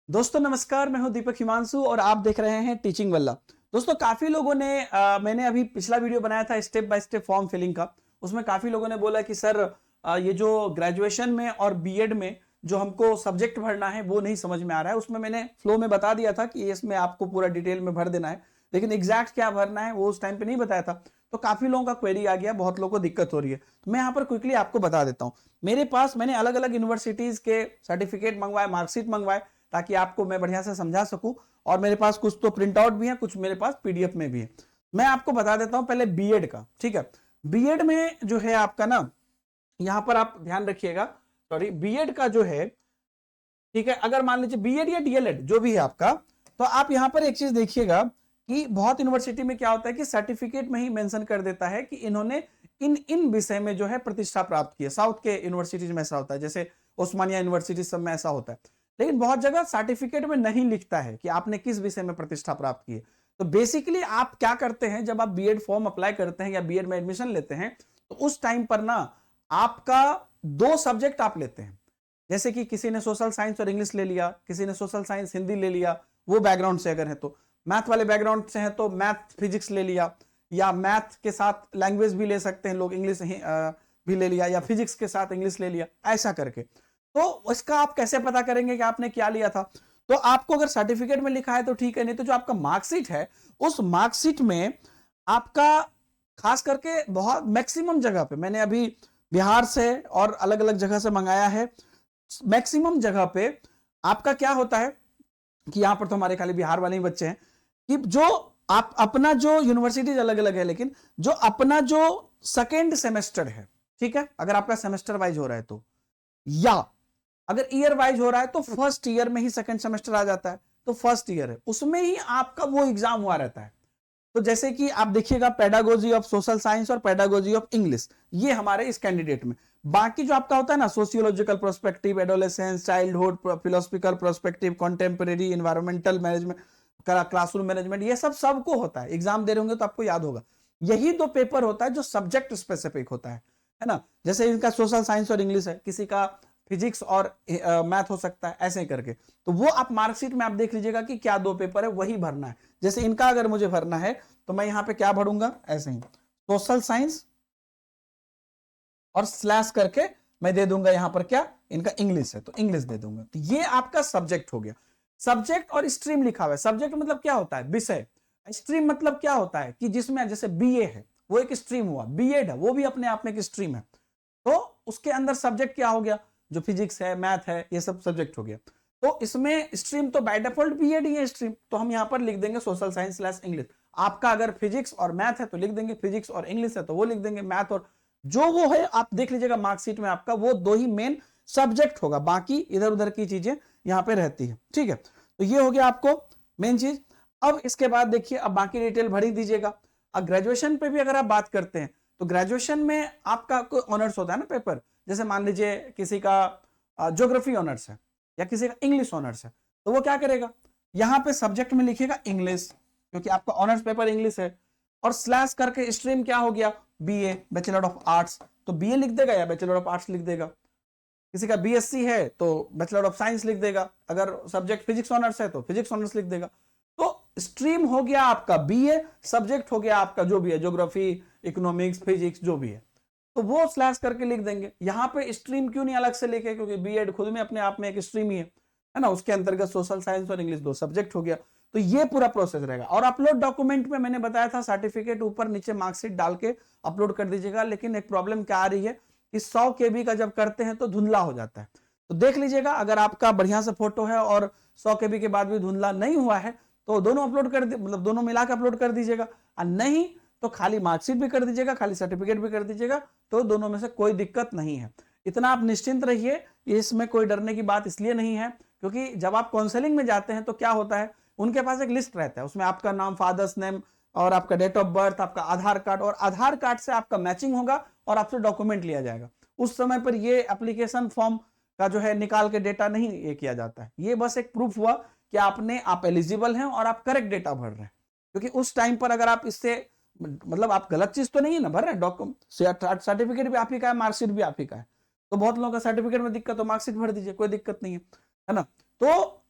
दोस्तों नमस्कार, मैं हूं दीपक हिमांशु और आप देख रहे हैं टीचिंग वल्ला। दोस्तों काफी लोगों ने मैंने अभी पिछला वीडियो बनाया था step by step form filling का। उसमें काफी लोगों ने बोला कि सर ये जो ग्रेजुएशन में और बीएड में जो हमको सब्जेक्ट भरना है वो नहीं समझ में आ रहा है। उसमें मैंने फ्लो में बता दिया था कि इसमें आपको पूरा डिटेल में भर देना है, लेकिन एग्जैक्ट क्या भरना है वो उस टाइम पे नहीं बताया था। तो काफी लोगों का क्वेरी आ गया, बहुत लोगों को दिक्कत हो रही है। तो मैं यहाँ पर क्विकली आपको बता देता हूँ। मेरे पास मैंने अलग अलग यूनिवर्सिटीज के सर्टिफिकेट मंगवाए, मार्कशीट मंगवाए, ताकि आपको मैं बढ़िया से समझा सकूं। और मेरे पास कुछ तो प्रिंट आउट भी है, कुछ मेरे पास पीडीएफ में भी है। मैं आपको बता देता हूं पहले बीएड का। ठीक है, बीएड में जो है आपका ना, यहां पर आप ध्यान रखिएगा, सॉरी, बीएड का जो है, ठीक है, अगर मान लीजिए बीएड या डीएलएड जो भी है आपका, तो आप यहां पर एक चीज देखिएगा कि बहुत यूनिवर्सिटी में क्या होता है कि सर्टिफिकेट में ही मेंशन कर देता है कि इन्होंने इन इन विषय में जो है प्रतिष्ठा प्राप्त की है। साउथ के यूनिवर्सिटीज में ऐसा होता है, जैसे ओस्मानिया यूनिवर्सिटी सब में ऐसा होता है। लेकिन बहुत जगह सर्टिफिकेट में नहीं लिखता है कि आपने किस विषय में प्रतिष्ठा प्राप्त की है। तो बेसिकली आप क्या करते हैं, जब आप बीएड फॉर्म अप्लाई करते हैं या बीएड में एडमिशन लेते हैं, तो उस टाइम पर ना आपका दो सब्जेक्ट आप लेते हैं। जैसे कि किसी ने सोशल साइंस और इंग्लिश ले लिया, किसी ने सोशल साइंस हिंदी ले लिया, वो बैकग्राउंड से अगर है तो। मैथ वाले बैकग्राउंड से है तो मैथ फिजिक्स ले लिया, या मैथ के साथ लैंग्वेज भी ले सकते हैं लोग, इंग्लिश भी ले लिया, या फिजिक्स के साथ इंग्लिश ले लिया, ऐसा करके। तो इसका आप कैसे पता करेंगे कि आपने क्या लिया था? तो आपको अगर सर्टिफिकेट में लिखा है तो ठीक है, नहीं तो जो आपका मार्कशीट है, उस मार्कशीट में आपका खास करके बहुत मैक्सिमम जगह पे, मैंने अभी बिहार से और अलग अलग जगह से मंगाया है, मैक्सिमम जगह पे आपका क्या होता है कि यहां पर तो हमारे खाली बिहार वाले ही बच्चे हैं, कि जो आप अपना जो यूनिवर्सिटीज अलग अलग है, लेकिन जो अपना जो सेकेंड सेमेस्टर है, ठीक है, अगर आपका सेमेस्टर वाइज हो रहा है तो, या अगर ईयर वाइज हो रहा है तो फर्स्ट ईयर में ही सेकंड सेमेस्टर आ जाता है, तो फर्स्ट ईयर है उसमें ही आपका वो एग्जाम हुआ रहता है। तो जैसे कि आप देखिएगा पेडागोजी ऑफ सोशल साइंस और पेडागोजी ऑफ इंग्लिश, ये हमारे इस कैंडिडेट में। बाकी जो आपका होता है ना, sociological prospective, adolescence, childhood, philosophical prospective, contemporary, environmental management, classroom management, ये सब सबको होता है। एग्जाम दे रहे होंगे तो आपको याद होगा। यही दो पेपर होता है जो सब्जेक्ट स्पेसिफिक होता है ना। जैसे इनका सोशल साइंस और इंग्लिश है, किसी का फिजिक्स और मैथ हो सकता है, ऐसे करके। तो वो आप मार्कशीट में आप देख लीजिएगा कि क्या दो पेपर है, वही भरना है। जैसे इनका अगर मुझे भरना है तो मैं यहां पे क्या भरूंगा, ऐसे ही सोशल साइंस और स्लैश करके मैं दे दूंगा यहां पर क्या, इनका इंग्लिश है तो इंग्लिश दे दूंगा। तो ये आपका सब्जेक्ट हो गया। सब्जेक्ट और स्ट्रीम लिखा हुआ है। सब्जेक्ट मतलब क्या होता है, विषय। स्ट्रीम मतलब क्या होता है कि जिसमें जैसे बीए है वो एक स्ट्रीम हुआ, बीएड है वो भी अपने आप में एक स्ट्रीम है। तो उसके अंदर सब्जेक्ट क्या हो गया, जो फिजिक्स है, मैथ है, ये सब सब्जेक्ट हो गया। तो इसमें स्ट्रीम तो बाय डिफॉल्ट बीएड ही है स्ट्रीम, तो हम यहां पर लिख देंगे सोशल साइंस स्लैश इंग्लिश। आपका अगर फिजिक्स और मैथ है तो लिख देंगे फिजिक्स, और इंग्लिश है तो वो लिख देंगे मैथ, और जो वो है आप देख लीजिएगा मार्कशीट में आपका वो दो ही मेन सब्जेक्ट होगा, बाकी इधर उधर की चीजें यहां पे रहती है। ठीक है, तो ये हो गया आपको मेन चीज। अब इसके बाद देखिए, अब बाकी डिटेल भर ही दीजिएगा। अब ग्रेजुएशन पे भी अगर आप बात करते हैं तो ग्रेजुएशन में आपका कोई ऑनर्स होता है ना पेपर। जैसे मान लीजिए किसी का ज्योग्राफी ऑनर्स है या किसी का इंग्लिश ऑनर्स है, तो वो क्या करेगा, यहां पे सब्जेक्ट में लिखेगा इंग्लिश, क्योंकि आपका ऑनर्स पेपर इंग्लिश है, और स्लैश करके स्ट्रीम क्या हो गया, बीए, बैचलर ऑफ आर्ट्स, तो बीए लिख देगा या बैचलर ऑफ आर्ट्स लिख देगा। किसी का बीएससी है तो बैचलर ऑफ साइंस लिख देगा, अगर सब्जेक्ट फिजिक्स ऑनर्स है तो फिजिक्स ऑनर्स लिख देगा। तो स्ट्रीम हो गया आपका बीए, सब्जेक्ट हो गया आपका जो भी है, ज्योग्राफी, इकोनॉमिक्स, फिजिक्स जो भी है, तो वो स्लैश करके लिख देंगे। यहां पे स्ट्रीम क्यों नहीं अलग से लिखे, क्योंकि बीएड खुद में अपने आप में एक स्ट्रीम ही है ना। उसके अंतर्गत सोशल साइंस और इंग्लिश दो सब्जेक्ट हो गया। तो ये पूरा प्रोसेस रहेगा। और अपलोड डॉक्यूमेंट में मैंने बताया था सर्टिफिकेट ऊपर नीचे मार्कशीट डाल के अपलोड कर दीजिएगा। लेकिन एक प्रॉब्लम क्या आ रही है कि 100 केबी का जब करते हैं तो धुंधला हो जाता है। तो देख लीजिएगा, अगर आपका बढ़िया से फोटो है और 100 केबी के बाद भी धुंधला नहीं हुआ है तो दोनों अपलोड कर मतलब दोनों मिला के अपलोड कर दीजिएगा, और नहीं तो खाली मार्कशीट भी कर दीजिएगा, खाली सर्टिफिकेट भी कर दीजिएगा, तो दोनों में से कोई दिक्कत नहीं है। इतना आप निश्चिंत रहिए, इसमें कोई डरने की बात इसलिए नहीं है क्योंकि जब आप काउंसलिंग में जाते हैं तो क्या होता है, उनके पास एक लिस्ट रहता है, उसमें आपका नाम, फादर्स नेम, और आपका डेट ऑफ बर्थ, आपका आधार कार्ड, और आधार कार्ड से आपका मैचिंग होगा और आपसे डॉक्यूमेंट लिया जाएगा। उस समय पर ये एप्लीकेशन फॉर्म का जो है निकाल के डेटा नहीं ये किया जाता है। ये बस एक प्रूफ हुआ कि आप एलिजिबल हैं और आप करेक्ट डेटा भर रहे हैं। क्योंकि उस टाइम पर अगर आप इससे मतलब आप गलत चीज तो नहीं है ना भर रहे हैं, डॉक्यूमेंट सर्टिफिकेट भी आप ही का है, मार्कशीट भी आप ही का है, तो बहुत लोगों का सर्टिफिकेट में दिक्कत हो, मार्कशीट भर दीजिए, कोई दिक्कत नहीं है ना। तो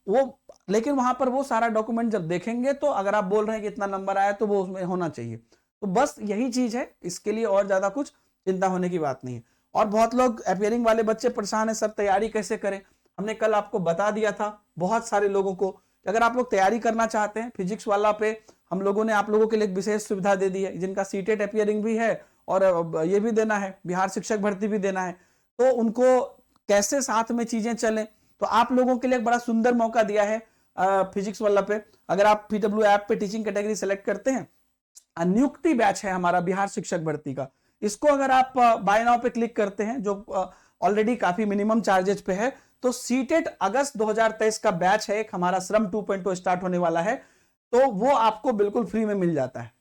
वो लेकिन वहां पर वो सारा डॉक्यूमेंट जब देखेंगे तो अगर आप बोल रहे हैं कि इतना नंबर आया तो वो उसमें होना चाहिए। तो बस यही चीज है, इसके लिए और ज्यादा कुछ चिंता होने की बात नहीं है। और बहुत लोग अपीयरिंग वाले बच्चे परेशान है, सर तैयारी कैसे करें। हमने कल आपको बता दिया था बहुत सारे लोगों को, अगर आप लोग तैयारी करना चाहते हैं फिजिक्स वाला पे हम लोगों ने आप लोगों के लिए एक विशेष सुविधा दे दी है, जिनका सीटेट अपीयरिंग भी है और ये भी देना है, बिहार शिक्षक भर्ती भी देना है, तो उनको कैसे साथ में चीजें चलें, तो आप लोगों के लिए एक बड़ा सुंदर मौका दिया है फिजिक्स वाला पे। अगर आप पीडब्ल्यू ऐप पे टीचिंग कैटेगरी सेलेक्ट करते हैं, नियुक्ति बैच है हमारा बिहार शिक्षक भर्ती का, इसको अगर आप बाय नाउ पे क्लिक करते हैं जो ऑलरेडी काफी मिनिमम चार्जेस पे है, तो सीटेट अगस्त 2023 का बैच है एक हमारा श्रम 2.0 स्टार्ट होने वाला है, तो वो आपको बिल्कुल फ्री में मिल जाता है,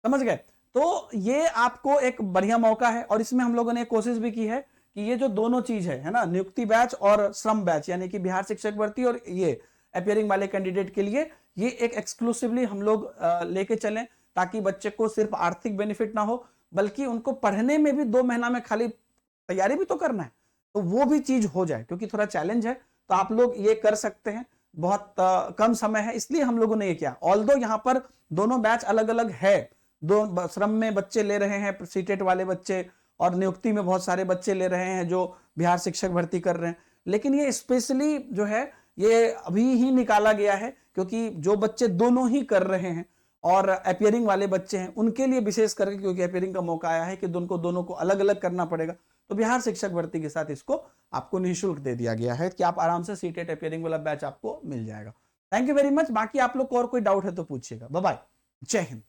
समझ गए। तो ये आपको एक बढ़िया मौका है, और इसमें हम लोगों ने कोशिश भी की है कि ये जो दोनों चीज है ना, नियुक्ति बैच और श्रम बैच, यानी कि बिहार शिक्षक भर्ती और ये अपीयरिंग वाले कैंडिडेट के लिए ये एक एक्सक्लूसिवली हम लोग लेके चलें, ताकि बच्चे को सिर्फ आर्थिक बेनिफिट ना हो, बल्कि उनको पढ़ने में भी 2 महीना में खाली तैयारी भी तो करना है, तो वो भी चीज हो जाए, क्योंकि थोड़ा चैलेंज है। तो आप लोग ये कर सकते हैं, बहुत कम समय है, इसलिए हम लोगों ने ये किया। ऑल्दो यहाँ पर दोनों बैच अलग अलग है, दो श्रम में बच्चे ले रहे हैं सीटेट वाले बच्चे, और नियुक्ति में बहुत सारे बच्चे ले रहे हैं जो बिहार शिक्षक भर्ती कर रहे हैं, लेकिन ये स्पेशली जो है ये अभी ही निकाला गया है, क्योंकि जो बच्चे दोनों ही कर रहे हैं और अपीयरिंग वाले बच्चे हैं उनके लिए विशेष करके, क्योंकि अपीयरिंग का मौका आया है कि दोनों को अलग अलग करना पड़ेगा, तो बिहार शिक्षक भर्ती के साथ इसको आपको निःशुल्क दे दिया गया है कि आप आराम से सीटेट अपीयरिंग वाला बैच आपको मिल जाएगा। Thank you very much. बाकी आप लोग को और कोई डाउट है तो पूछिएगा। बाय बाय, जय हिंद।